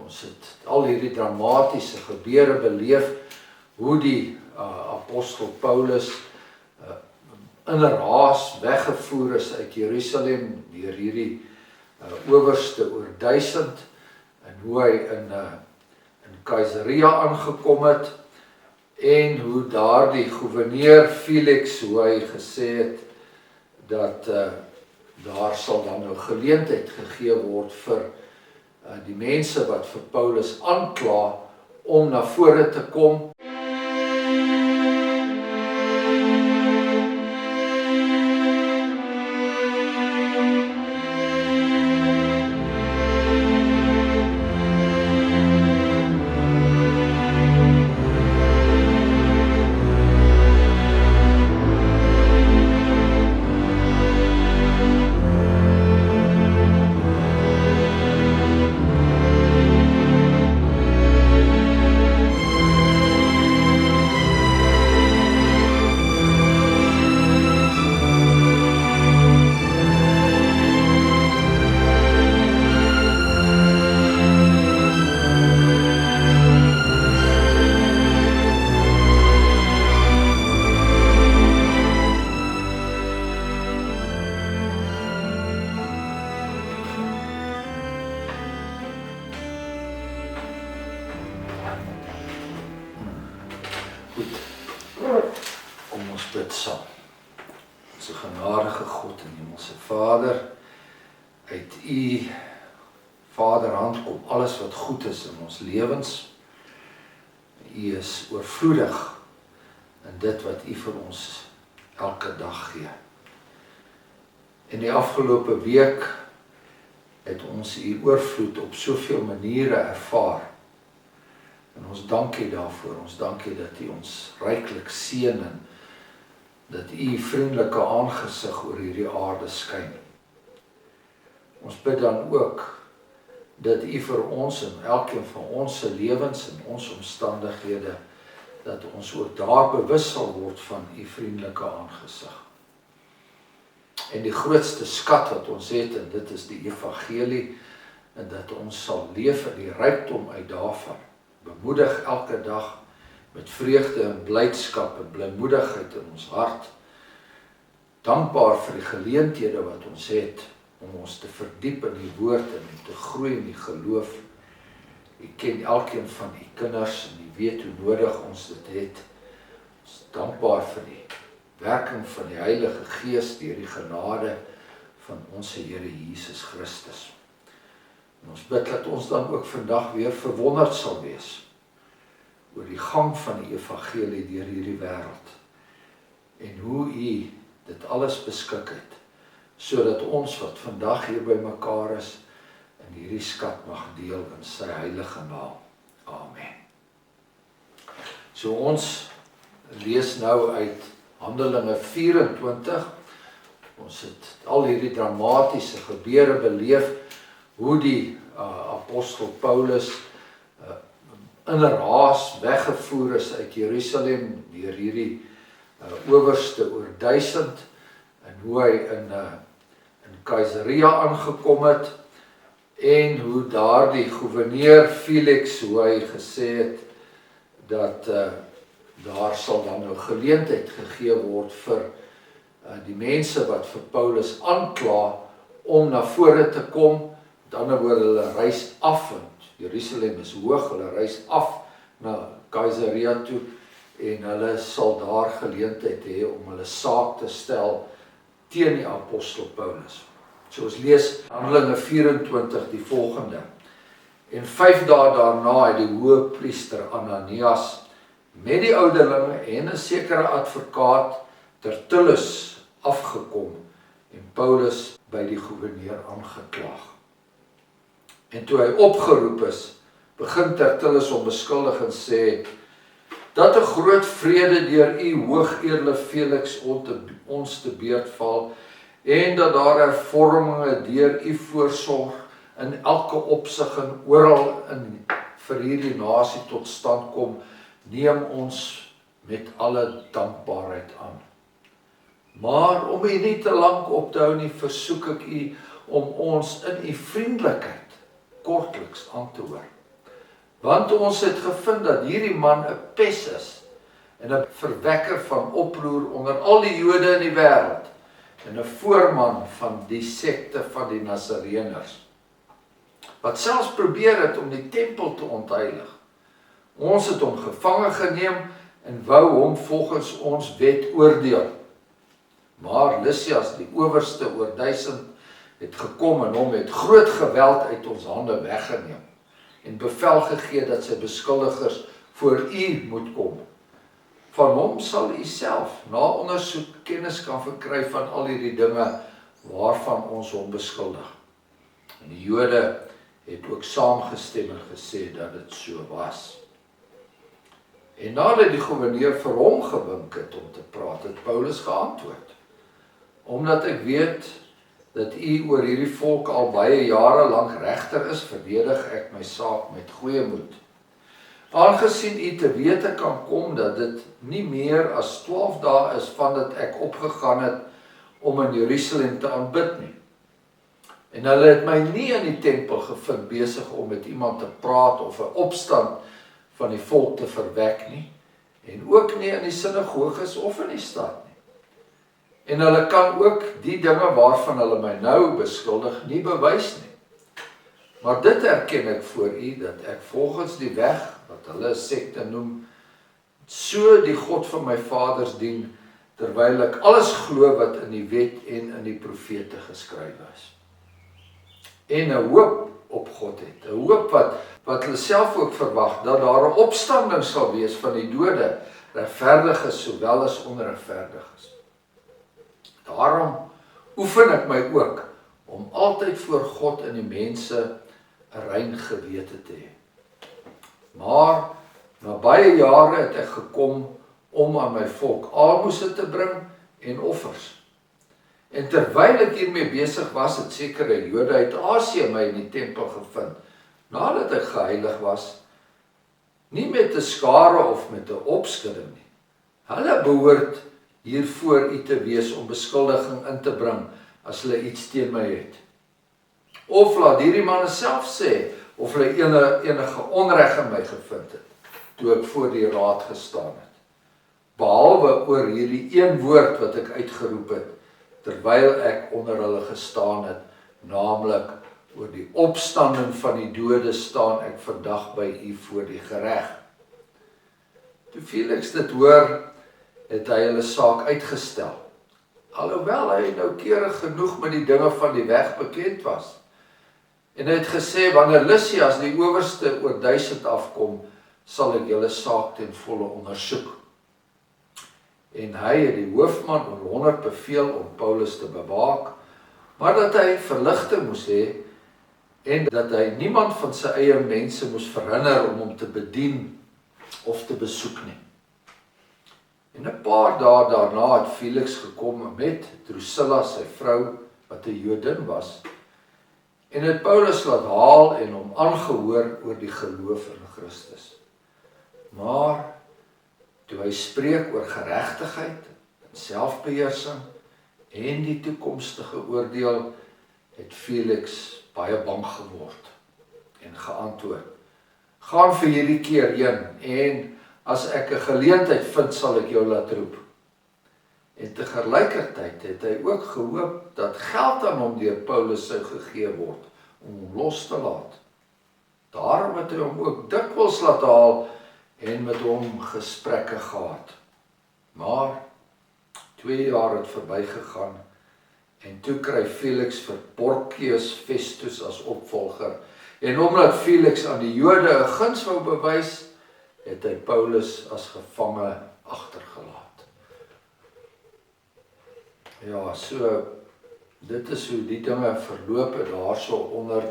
Ons het al hierdie dramatiese gebeure beleef, hoe die apostel Paulus in 'n raas weggevoer is uit Jerusalem deur hierdie owerste oor 1000 en hoe hy in Caesarea aangekom het en hoe daardie gouverneur Felix, hoe hy gesê het dat daar sal dan nou geleentheid gegee word vir die mense wat vir Paulus aankla om na vore te kom. Kom ons bid saam. Onse genadige God en Hemelse Vader, uit U Vaderhand kom alles wat goed is in ons lewens. U is oorvloedig in dit wat U vir ons elke dag gee. In die afgelope week het ons U oorvloed op soveel maniere ervaar. En ons dank U daarvoor, ons dank U dat U ons ryklik seën en dat U vriendelike aangesig oor hierdie aarde skyn. Ons bid dan ook dat U vir ons en elkeen van ons se lewens en ons omstandighede, dat ons ook daar bewus sal word van U vriendelike aangesig. En die grootste skat wat ons het, en dit is die evangelie, en dat ons sal leef in die rykdom uit daarvan. Bemoedig elke dag met vreugde en blydskap en blymoedigheid in ons hart. Dankbaar vir die geleenthede wat ons het om ons te verdiep in die woord en om te groei in die geloof. U ken elkeen van U kinders en U weet hoe nodig ons dit het. Ons is dankbaar vir die werking van die Heilige Gees deur die genade van ons Here Jesus Christus. En ons bid dat ons dan ook vandag weer verwonderd sal wees oor die gang van die evangelie deur hierdie wêreld en hoe U dit alles beskik het, sodat ons wat vandag hier by mekaar is, in hierdie skat mag deel in sy heilige naam. Amen. So ons lees nou uit Handelinge 24. Ons het al hierdie dramatiese gebeure beleef, hoe die apostel Paulus in 'n raas weggevoer is uit Jerusalem deur hierdie owerste oor 1000 en hoe hy in Caesarea aangekom het en hoe daardie gouverneur Felix, hoe hy gesê het dat daar sal dan nou geleentheid gegee word vir die mense wat vir Paulus aankla om na vore te kom. Met ander woorde, hulle reis af, want Jerusalem is hoog, hulle reis af na Caesarea toe en hulle sal daar geleentheid hê om hulle saak te stel teen die apostel Paulus. So ons lees Handelinge 24 die volgende. En 5 dae daarna het die hoëpriester Ananias met die ouderlinge en 'n sekere advokaat Tertullus afgekom en Paulus by die gouverneur aangeklaag. En toe hy opgeroep is, begin Tertullus hom beskuldig en sê dat 'n groot vrede deur U hoogeerle Felix ons te beurt val en dat daar hervorminge deur U voorsorg in elke opsig en oral vir hierdie nasie tot stand kom, neem ons met alle dankbaarheid aan. Maar om U nie te lank op te hou nie, versoek ek U om ons in U vriendelikheid kortliks aan te hoor. Want ons het gevind dat hierdie man 'n pes is en 'n verwekker van oproer onder al die Jode in die wêreld en 'n voorman van die sekte van die Nasareëners, wat selfs probeer het om die tempel te ontheilig. Ons het hom gevange geneem en wou hom volgens ons wet oordeel. Maar Lysias, die owerste oor 1000, het gekom en hom met groot geweld uit ons hande weggeneem en bevel gegee dat sy beskuldigers voor u moet kom. Van hom sal u self na ondersoek kennis kan verkry van al hierdie dinge waarvan ons hom beskuldig. En die Jode het ook saamgestem en gesê dat dit so was. En nadat die gouverneur vir hom gewink het om te praat, het Paulus geantwoord: Omdat ek weet dat u oor hierdie volk al baie jare lank regter is, verdedig ek my saak met goeie moed. Aangesien u te wete kan kom dat dit nie meer as 12 dae is vandat ek opgegaan het om in Jerusalem te aanbid nie. En hulle het my nie in die tempel gevind besig om met iemand te praat of 'n opstand van die volk te verwek nie, en ook nie in die sinagoges of in die stad nie. En hulle kan ook die dinge waarvan hulle my nou beskuldig nie bewys nie. Maar dit erken ek voor u, dat ek volgens die weg, wat hulle sekte noem, so die God van my vaders dien, terwyl ek alles glo wat in die wet en in die profete geskrywe is. En 'n hoop op God het, 'n hoop wat hulle self ook verwag, dat daar 'n opstanding sal wees van die dode, regverdiges sowel as onregverdiges. Daarom oefen ek my ook om altyd voor God en die mense 'n rein gewete te hê. Maar na baie jare het ek gekom om aan my volk aalmoese te bring en offers. En terwyl ek hiermee besig was, het sekere Jode uit Asië my in die tempel gevind, nadat ek geheilig was, nie met 'n skare of met 'n opskudding nie. Hulle behoort hiervoor u te wees om beskuldiging in te bring as hulle iets teen my het. Of laat hierdie manne self sê of hulle enige onreg in my gevind het, toe ek voor die raad gestaan het. Behalwe oor hierdie een woord wat ek uitgeroep het, terwyl ek onder hulle gestaan het, naamlik oor die opstanding van die dode staan ek vandag by u voor die gereg. Toe Felix dit hoor, het hy hulle saak uitgestel, alhoewel hy noukeurig genoeg met die dinge van die weg bekend was. En hy het gesê, wanneer Lysias die owerste oor 1000 afkom, sal ek julle saak ten volle ondersoek. En hy het die hoofman oor 100 beveel om Paulus te bewaak, maar dat hy verligting moes hê, en dat hy niemand van sy eie mense moes verhinder om hom te bedien of te besoek nie. En 'n paar dae daarna het Felix gekom met Drusilla, sy vrou, wat 'n Jodin was, en het Paulus laat haal en hom aangehoor oor die geloof in Christus. Maar toe hy spreek oor geregtigheid, selfbeheersing en die toekomstige oordeel, het Felix baie bang geword en geantwoord: Gaan vir hierdie keer heen, en as ek 'n geleentheid vind, sal ek jou laat roep. En tegelykertyd het hy ook gehoop dat geld aan hom deur Paulus sou gegee word om hom los te laat. Daarom het hy hom ook dikwels laat haal en met hom gesprekke gehad. Maar 2 jaar het verbygegaan en toe kry Felix vir Porcius Festus as opvolger. En omdat Felix aan die Jode 'n guns wou bewys, het hy Paulus as gevange agtergelaat. Ja, so dit is hoe die dinge verloop het daarso onder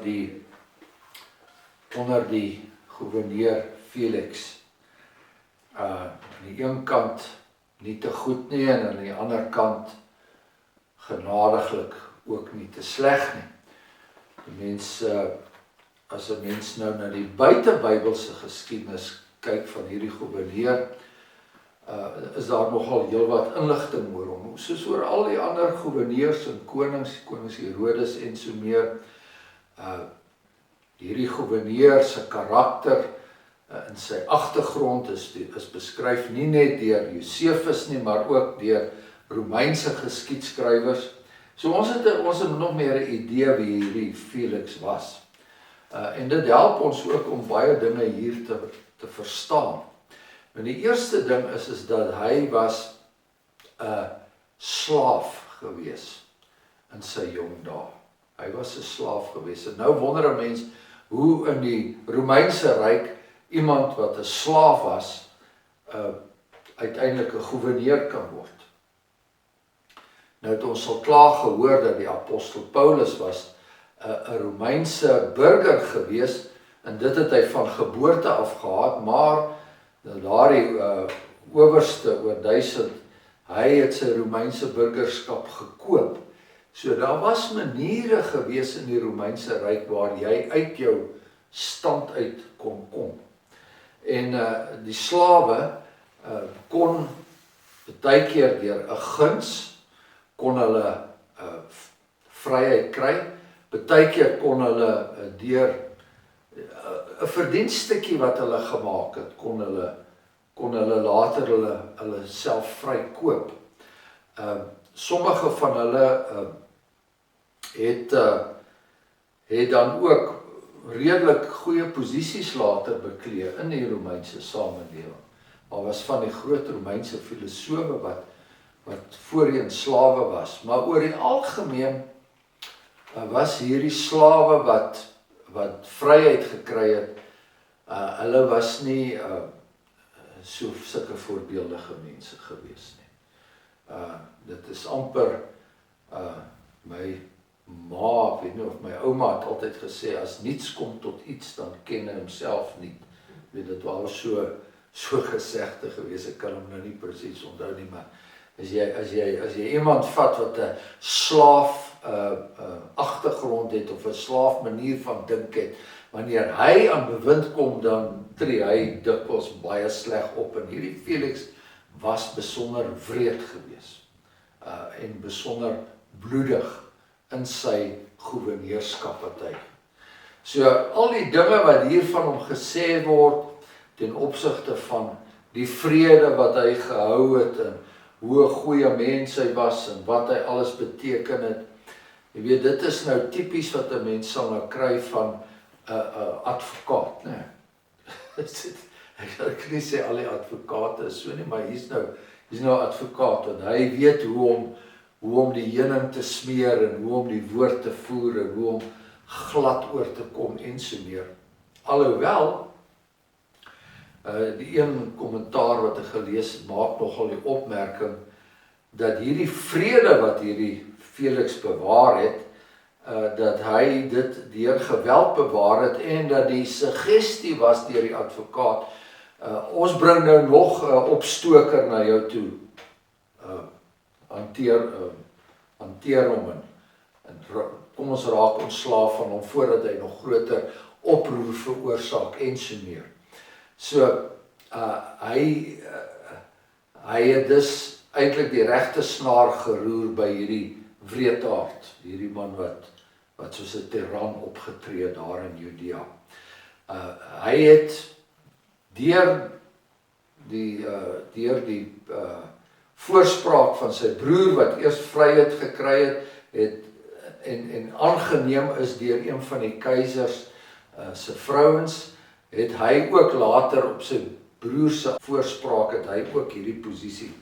die gouverneur Felix. Aan die een kant nie te goed nie, en aan die ander kant genadiglik ook nie te sleg nie. Die mens, as 'n mens nou na die buitebybelse geskiedenis kyk van hierdie gouverneur, is daar nogal heelwat inligting oor hom, soos oor al die ander gouverneurs en konings Herodes en so meer. Hierdie gouverneur se karakter in sy agtergrond is beskryf nie net deur Josephus nie, maar ook deur Romeinse geskiedskrywers. So ons het nog meer 'n idee wie hierdie Felix was. En dit help ons ook om baie dinge hier te verstaan. En die eerste ding is dat hy was 'n slaaf gewees in sy jong dae. Hy was 'n slaaf gewees. En nou wonder 'n mens hoe in die Romeinse ryk iemand wat 'n slaaf was, uiteindelik 'n gouverneur kan word. Nou het ons al klaar gehoor dat die apostel Paulus was 'n Romeinse burger gewees, en dit het hy van geboorte af gehad, maar daardie owerste oor 1000, hy het sy Romeinse burgerskap gekoop. So daar was maniere gewees in die Romeinse ryk waar jy uit jou stand uit kon kom. En die slawe kon baie keer deur 'n guns kon hulle vryheid kry. Baie keer kon hulle deur 'n verdienstukkie wat hulle gemaak het, kon hulle later hulle self vrykoop. Sommige van hulle het dan ook redelik goeie posisies later beklee in die Romeinse samelewing. Daar was van die groot Romeinse filosowe wat voorheen slawe was, maar oor die algemeen was hierdie slawe wat vryheid gekry het, hulle was nie so sulke voorbeeldige mense gewees nie. Dit is amper my ma, ek weet nie of my ouma het altyd gesê, as niets kom tot iets, dan ken hy homself nie. Dit was so gesegde gewees, ek kan hom nou nie presies onthou nie, maar as jy iemand vat wat 'n slaaf agtergrond het, of 'n slaaf manier van dink het, wanneer hy aan bewind kom, dan tree hy dikwels baie sleg op, en hierdie Felix was besonder wreed gewees, en besonder bloedig in sy gouverneurskapparty. So al die dinge wat hier van hom gesê word ten opsigte van die vrede wat hy gehou het, en hoe 'n goeie mens hy was, en wat hy alles beteken het. Jy weet, dit is nou tipies wat 'n mens sal nou kry van 'n advokaat, né? Ek kan nie sê al die advokate is so nie, maar hier's nou 'n advokaat, en hy weet hoe om die heuning te smeer, en hoe om die woord te voer, en hoe om glad oor te kom, en so meer. Alhoewel, die een kommentaar wat ek gelees het, maak nogal die opmerking, dat hierdie vrede wat hierdie Felix bewaar het, dat hy dit deur geweld bewaar het, en dat die suggestie was deur die advokaat, ons bring nou nog 'n opstoker na jou toe, hanteer hom, en kom ons raak ontslaaf van hom, voordat hy nog groter oproer veroorsaak, en so meer. So, hy het dus eintlik die regte snaar geroer by hierdie wreedaard, hierdie man wat soos 'n tiran opgetree daar in Judea. Hy het deur die voorspraak van sy broer wat eers vryheid gekry het, en aangeneem is deur een van die keisers se vrouens, het hy ook later op sy broer se voorspraak, het hy ook hierdie posisie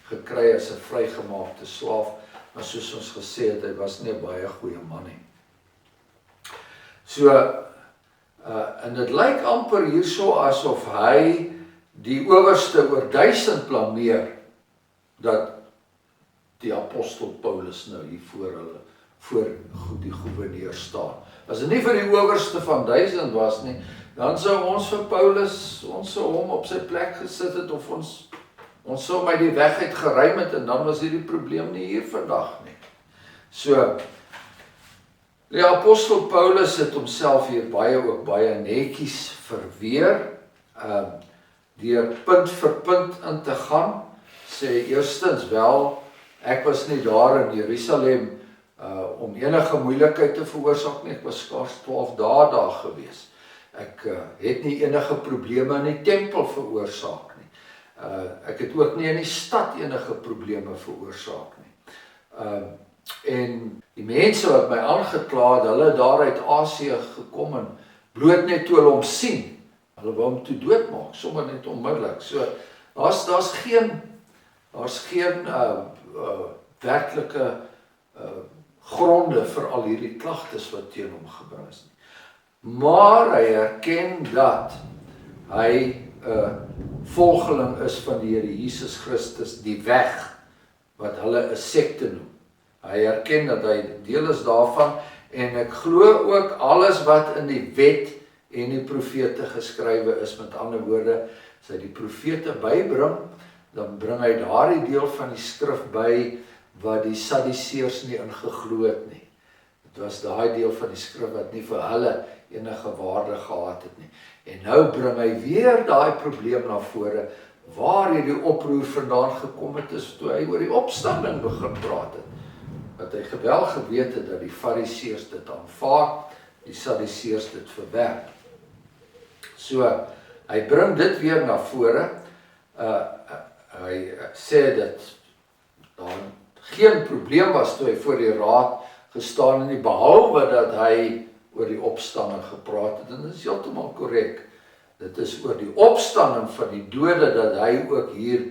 gekry as 'n vrygemaakte slaaf, maar soos ons gesê het, hy was nie 'n baie goeie man nie. So, en dit lyk amper hierso asof hy die owerste oor 1000 blameer, dat die apostel Paulus nou hier voor die gouverneur staan. As dit nie vir die owerste van 1000 was nie, dan sou ons vir Paulus, ons sou hom op sy plek gesit het, of ons sou my die weg uit geruim het, en dan was hierdie probleem nie hier vandag nie. So, die apostel Paulus het homself hier baie netjies verweer, deur punt vir punt in te gaan, sê eerstens wel, ek was nie daar in Jerusalem om enige moeilikheid te veroorsaak nie, ek was skaars 12 dae daar gewees. Ek het nie enige probleme in die tempel veroorsaak nie. Ek het ook nie in die stad enige probleme veroorsaak nie. En die mense wat my aangekla het, hulle daar uit Asië gekom en bloot net toe hulle hom sien, hulle wou hom toe doodmaak, sommer net onmiddellik. So, daar's geen werklike gronde vir al hierdie klagtes wat teen hom gebring is nie. Maar hy erken dat hy 'n volgeling is van die Here Jesus Christus, die weg, wat hulle 'n sekte noem. Hy erken dat hy deel is daarvan, en ek glo ook alles wat in die wet en die profete geskrywe is, met ander woorde, as hy die profete bybring, dan bring hy daardie deel van die skrif by wat die Sadduseërs nie ingeglo het nie. Dit was daai deel van die skrif wat nie vir hulle enige waarde gehad het nie. En nou bring hy weer daai probleem na vore, waar hierdie oproer vandaan gekom het is, toe hy oor die opstanding begin praat het. Dat hy wel geweet het dat die Fariseërs dit aanvaar, die Sadduseërs dit verwerp. So, hy bring dit weer na vore. Hy sê dat daar geen probleem was toe hy voor die raad gestaan het nie, behalwe dat hy oor die opstanding gepraat het, en dit is heeltemal korrek. Dit is oor die opstanding van die dode dat hy ook hier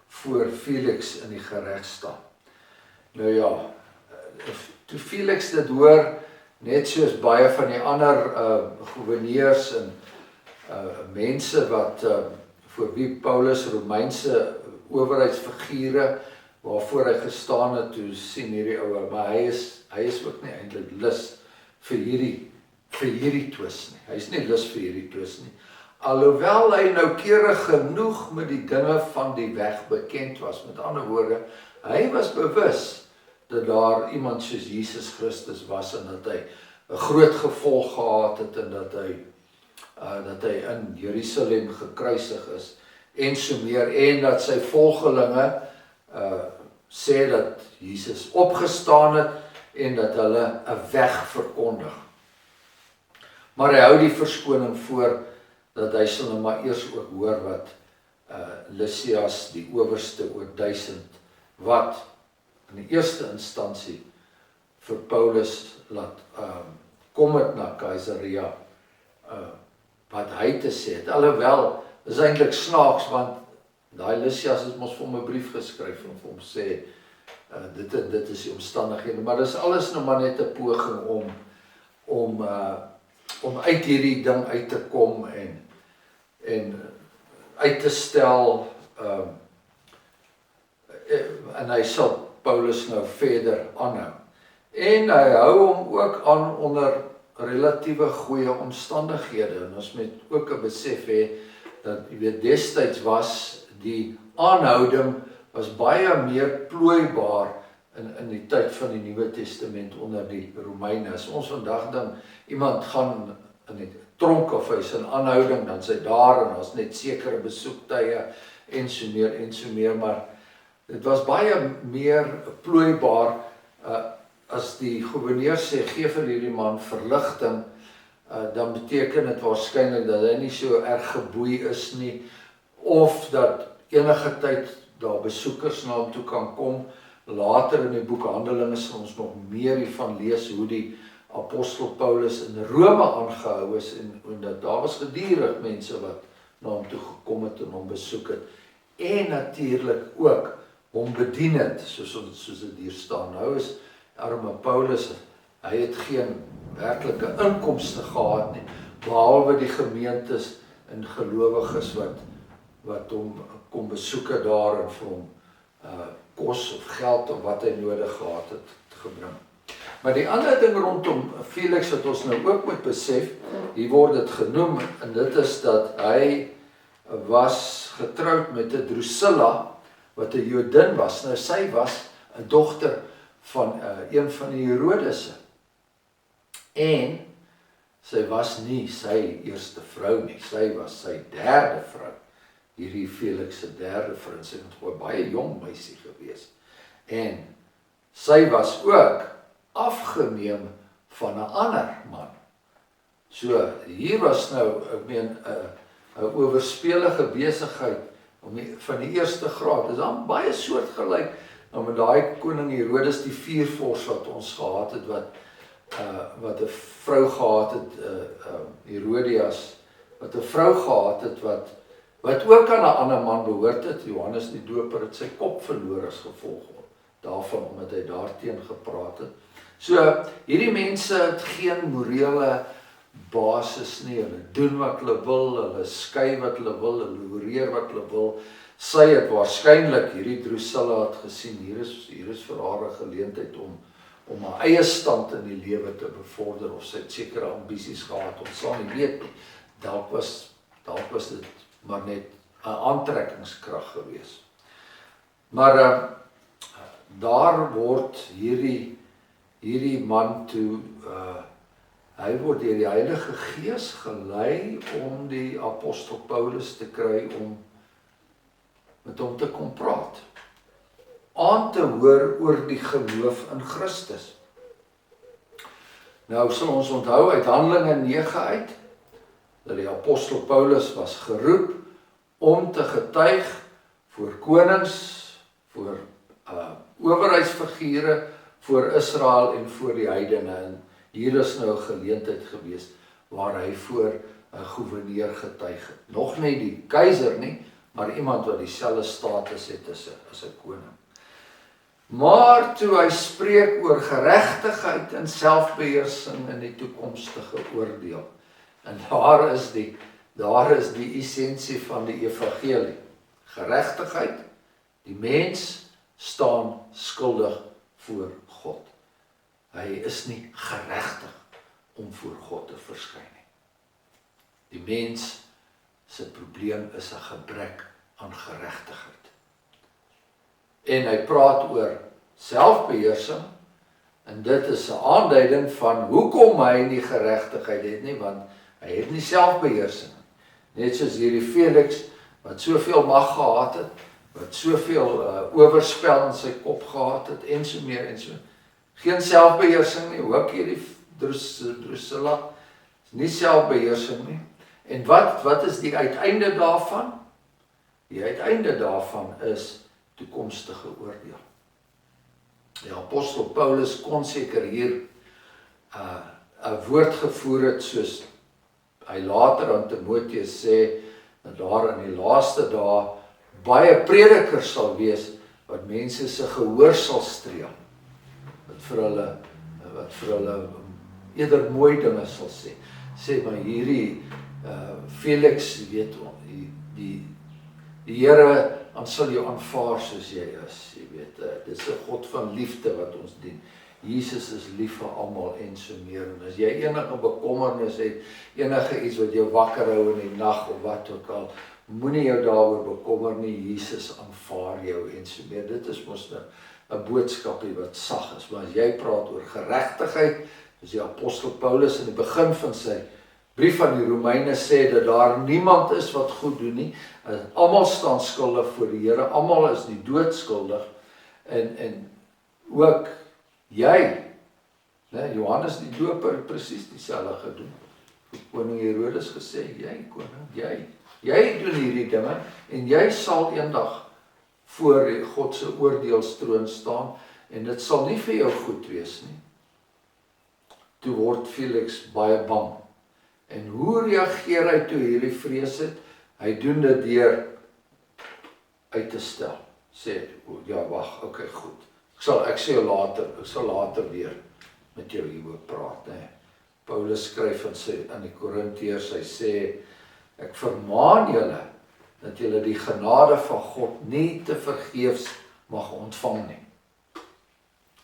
voor Felix in die gereg staan. Nou ja, toe Felix dit hoor, net soos baie van die ander gouverneurs en mense wat voor wie Paulus Romeinse owerheidsfigure waarvoor hy gestaan het, toe sien hierdie ouer, maar hy is ook nie eintlik lus vir hierdie twis nie. Hy is nie lus vir hierdie twis nie. Alhoewel hy noukeurig genoeg met die dinge van die weg bekend was, met ander woorde, hy was bewus dat daar iemand soos Jesus Christus was en dat hy 'n groot gevolg gehad het en dat hy in Jerusalem gekruisig is en so meer, en dat sy volgelinge sê dat Jesus opgestaan het en dat hulle 'n weg verkondig. Maar hy hou die verskoning voor dat hy sal nou maar eers ook hoor wat Lysias, die owerste oor 1000, wat in die eerste instansie vir Paulus laat kom het na Caesarea, wat hy te sê het. Alhoewel, is eintlik snaaks, want daai Lysias het mos vir hom 'n brief geskryf en vir hom sê, dit is die omstandighede, maar dis alles nou maar net 'n poging om uit hierdie ding uit te kom en uit te stel, en hy sal Paulus nou verder aanhou. En hy hou hom ook aan onder relatiewe goeie omstandighede, en ons moet ook 'n besef hê, dat jy weet, destyds was die aanhouding was baie meer plooibaar in die tyd van die Nuwe Testament onder die Romeine. As ons vandag dan iemand gaan in die tronk of hy is in aanhouding, dan sy daar en daar's net sekere besoektye en so meer, maar dit was baie meer plooibaar as die gouverneur sê, gee vir hierdie man verligting, dan beteken dit waarskynlik dat hy nie so erg geboei is nie, of dat enige tyd daar besoekers na hom toe kan kom. Later in die boek Handelinge sal ons nog meer hiervan lees, hoe die apostel Paulus in Rome aangehou is, en dat daar was gedurig mense wat na hom toe gekom het en hom besoek het, en natuurlik ook hom bedien het, soos dit hier staan. Nou is arme Paulus, hy het geen werklike inkomste gehad nie, behalwe die gemeentes en gelowiges wat hom kom besoeke daar en vir hom kos of geld of wat hy nodig gehad het gebring. Maar die ander ding rondom Felix wat ons nou ook moet besef, hier word dit genoem, en dit is dat hy was getroud met 'n Drusilla, wat 'n Jodin was. Nou sy was 'n dogter van een van die Herodese. En sy was nie sy eerste vrou nie, sy was sy derde vrou. Hierdie Felix se derde vrou, sy was 'n baie jong meisie gewees. En sy was ook afgeneem van 'n ander man. So, hier was nou, ek meen, 'n owerspelige besigheid van die eerste graad. Dit is dan baie soortgelyk nou met daai koning Herodes die viervors wat ons gehad het, wat 'n vrou gehad het, Herodias, wat 'n vrou gehad het wat ook aan 'n ander man behoort het. Johannes die Doper het sy kop verloor as gevolg daarvan, omdat hy daarteen gepraat het. So, hierdie mense het geen morele basis nie, hulle doen wat hulle wil, hulle skei wat hulle wil, hulle horeer wat hulle wil. Sy het waarskynlik hierdie Drusilla het gesien, hier is vir haar 'n geleentheid om haar eie stand in die lewe te bevorder, of sy het sekere ambisies gehad, ons sal nie weet nie. Dalk was dit maar net 'n aantrekkingskrag gewees. Maar daar word hierdie man toe, hy word deur die Heilige Gees gelei om die apostel Paulus te kry om met hom te kom praat. Aan te hoor oor die geloof in Christus. Nou sal ons onthou uit Handelinge 9 uit, dat die apostel Paulus was geroep om te getuig voor konings, voor owerheidsfigure, voor Israel en voor die heidene. En hier is nou 'n geleentheid gewees waar hy voor 'n gouverneur getuig het. Nog nie die keiser nie, maar iemand wat dieselfde status het as 'n koning. Maar toe hy spreek oor geregtigheid en selfbeheersing in die toekomstige oordeel. En daar is die essensie van die evangelie. Geregtigheid, die mens staan skuldig voor God. Hy is nie geregtig om voor God te verskyn nie. Die mens se probleem is 'n gebrek aan geregtigheid. En hy praat oor selfbeheersing, en dit is 'n aanduiding van hoekom hy nie geregtigheid het nie, want hy het nie selfbeheersing nie. Net soos hierdie Felix, wat soveel mag gehad het, wat soveel oorspel in sy kop gehad het, en so meer en so. Geen selfbeheersing nie, ook hierdie Drusilla, nie selfbeheersing nie. En wat is die uiteinde daarvan? Die uiteinde daarvan is toekomstige oordeel. Die apostel Paulus kon seker hier 'n woord gevoer het, soos hy later aan Timoteus sê, dat daar in die laaste dae baie predikers sal wees, wat mense se gehoor sal streel, wat vir hulle eerder mooi dinge sal sê. Sê maar hierdie Felix, weet die Here, dan sal jy aanvaar soos jy is, jy weet, dit is 'n God van liefde wat ons dien. Jesus is lief vir almal en so meer. En as jy enige bekommernis het, enige iets wat jou wakker hou in die nag of wat ook al, moenie jou daaroor bekommer nie, Jesus aanvaar jou en so meer. Dit is mos 'n boodskapie wat sag is, maar as jy praat oor geregtigheid, soos die apostel Paulus in die begin van sy brief aan die Romeine sê, dat daar niemand is wat goed doen nie, almal staan skuldig voor die Here, almal is die dood skuldig, en ook jy, Johannes die Doper het presies dieselfde gedoen. Koning Herodes gesê, jy koning, jy doen hierdie dinge, en jy sal eendag voor God se oordeelstroon staan, en dit sal nie vir jou goed wees nie. Toe word Felix baie bang. En hoe reageer hy toe hierdie vrees het? Hy doen dit deur uit te stel. Sê, ja wag, okay, goed. Ek sal later weer met jou hieroor praat. Nee. Paulus skryf in die Korintiërs, hy sê, ek vermaan julle, dat julle die genade van God nie te vergeefs mag ontvang nie.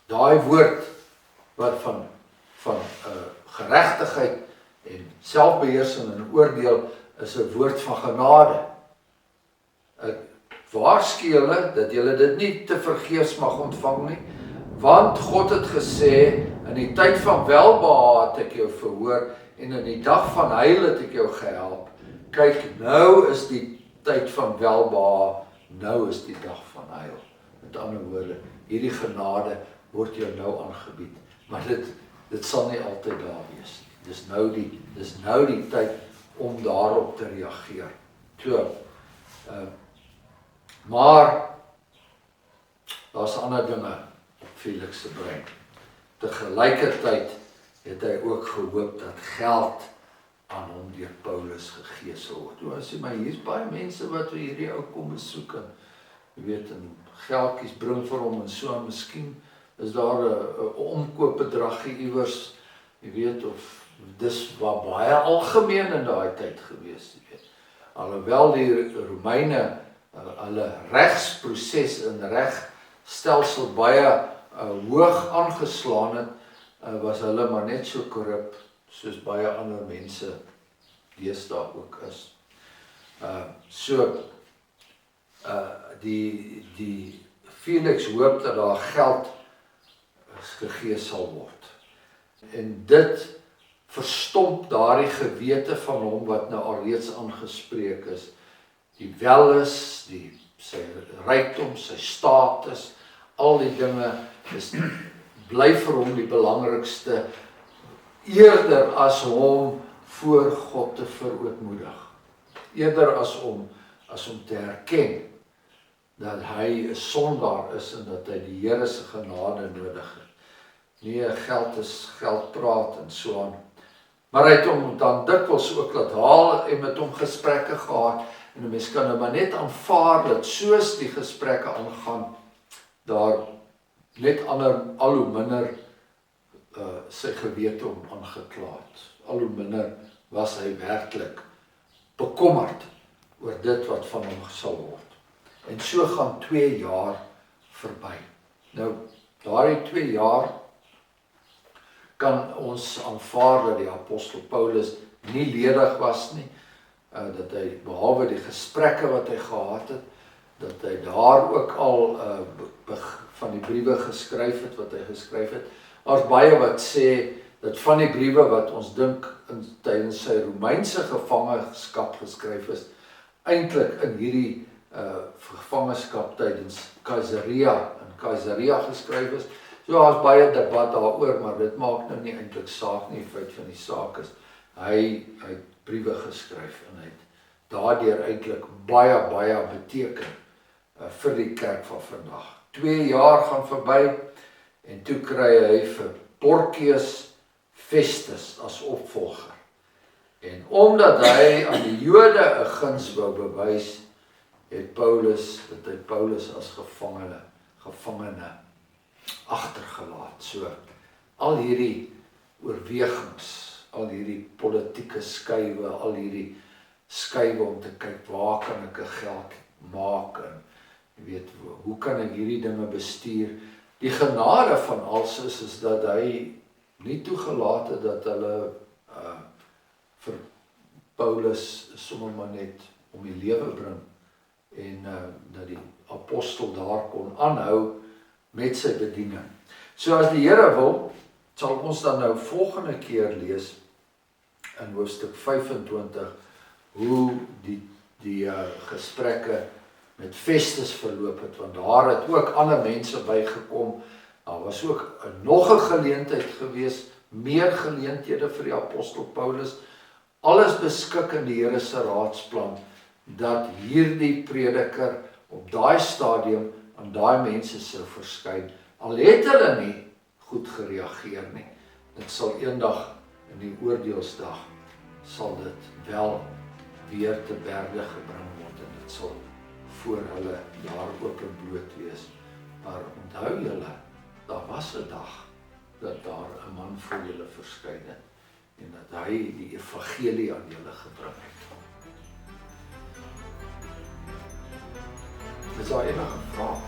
Daai woord wat van geregtigheid en selfbeheersing en oordeel is 'n woord van genade. Ek waarsku julle dat julle dit nie te vergeefs mag ontvang nie, want God het gesê, in die tyd van welbehae het ek jou verhoor, en in die dag van heil het ek jou gehelp. Kyk, nou is die tyd van welbehae, nou is die dag van heil. Met ander woorde, hierdie genade word jou nou aangebied, maar dit sal nie altyd daar wees nie. Dis nou die tyd om daarop te reageer. Maar daar's ander dinge op Felix se brein. Tegelijkertyd het hy ook gehoop dat geld aan hom deur Paulus gegee sal word. Toe hy sê, maar hier's baie mense wat vir hierdie ou kom besoek en jy weet, en geldjies bring vir hom en so, en miskien is daar 'n omkoopbedragie iewers, jy weet, of dis wat baie algemeen in daai tyd gewees, jy weet. Alhoewel die Romeine hulle regsproses en regstelsel baie hoog aangeslaan het, was hulle maar net so korrup soos baie ander mense deesdae ook is. Die Felix hoop dat daar geld gegee sal word. En dit verstomp daardie gewete van hom wat nou alreeds aangespreek is. Die welis, sy rykdom, sy status, al die dinge bly vir hom die belangrikste, eerder as hom voor God te verootmoedig. Eerder as om te herken dat hy 'n sondaar is en dat hy die Here se genade nodig het. Nee, geld is geld praat en so aan. Maar hy het hom dan dikwels ook laat haal en met hom gesprekke gehad. En 'n mens kan nou maar net aanvaar dat soos die gesprekke aangaan, daar net al hoe minder sy gewete hom aangekla het. Al hoe minder was hy werklik bekommerd oor dit wat van hom sal word. En so gaan 2 jaar verby. Nou, daardie 2 jaar kan ons aanvaar dat die apostel Paulus nie ledig was nie, dat hy behalwe die gesprekke wat hy gehad het, dat hy daar ook al van die briewe geskryf het wat hy geskryf het. Daar's baie wat sê dat van die briewe wat ons dink tydens sy Romeinse gevangenskap geskryf is, eintlik in hierdie gevangenskap tydens Caesarea geskryf is. So daar's baie debat daaroor, maar dit maak nou nie eintlik saak nie. Die feit van die saak is, hy het briewe geskryf en hy het daardeur eintlik baie beteken vir die kerk van vandag. 2 jaar gaan verby en toe kry hy vir Porcius Festus as opvolger. En omdat hy aan die Jode 'n guns wou bewys, het hy Paulus as gevangene agtergelaat. So, al hierdie oorwegings, al hierdie politieke skuwe, al hierdie skuwe om te kyk, waar kan ek 'n geld maak en jy weet, hoe kan ek hierdie dinge bestuur? Die genade van alles is dat hy nie toegelaat het dat hulle vir Paulus sommer maar net om die lewe bring en dat die apostel daar kon aanhou met sy bediening. So as die Here wil, sal ons dan nou volgende keer lees in hoofstuk 25 hoe die gesprekke met Festus verloop het, want daar het ook ander mense bygekom. Daar was ook nog 'n geleentheid gewees, meer geleenthede vir die apostel Paulus. Alles beskik in die Here se raadsplan dat hierdie prediker op daai stadium aan daai mense sou verskyn. Al het hulle nie goed gereageer nie. Dit sal eendag in die oordeelsdag sal dit wel weer te berde gebring word en dit sal voor hulle daar openbloot wees. Maar onthou julle, daar was 'n dag dat daar 'n man voor julle verskyn het en dat hy die evangelie aan julle gebring het. Is daar enige vrae?